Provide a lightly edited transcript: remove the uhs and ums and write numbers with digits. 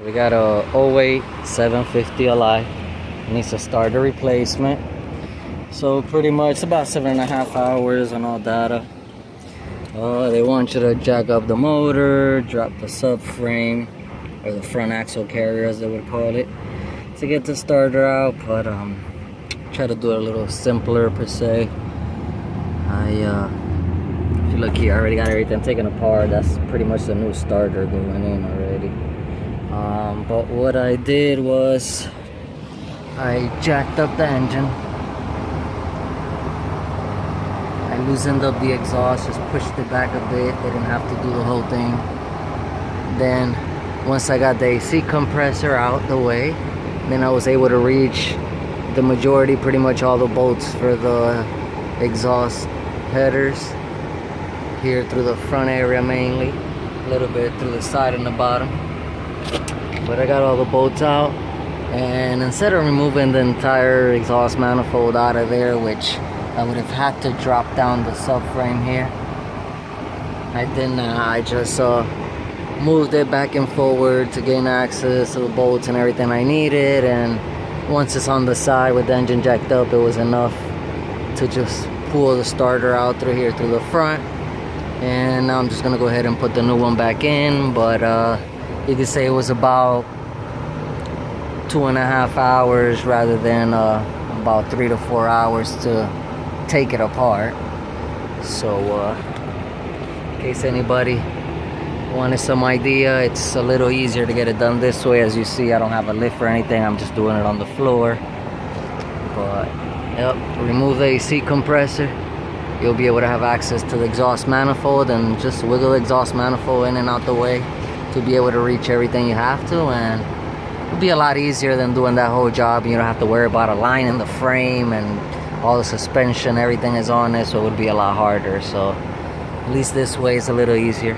We got a 08 750 Li. Needs a starter replacement. So pretty much about 7.5 hours on all data. They want you to jack up the motor, drop the subframe, or the front axle carrier as they would call it, to get the starter out. But try to do it a little simpler per se. If you look here, I already got everything taken apart. That's pretty much the new starter going in already. But what I did was I jacked up the engine. I loosened up the exhaust, just pushed it back a bit. Didn't have to do the whole thing. Then once I got the AC compressor out the way, then I was able to reach the majority, pretty much all the bolts for the exhaust headers here through the front area mainly, a little bit through the side and the bottom. But I got all the bolts out, and instead of removing the entire exhaust manifold out of there, which I would have had to drop down the subframe here, I didn't. I just moved it back and forward to gain access to the bolts and everything I needed. And once it's on the side with the engine jacked up, it was enough to just pull the starter out through here through the front. And now I'm just gonna go ahead and put the new one back in. But you could say it was about 2.5 hours rather than about 3 to 4 hours to take it apart. So in case anybody wanted some idea, it's a little easier to get it done this way. As you see, I don't have a lift or anything, I'm just doing it on the floor. But yep, remove the AC compressor, you'll be able to have access to the exhaust manifold, and just wiggle the exhaust manifold in and out the way to be able to reach everything you have to. And it'll be a lot easier than doing that whole job. You don't have to worry about aligning the frame, and all the suspension, everything is on it, so it would be a lot harder. So at least this way is a little easier.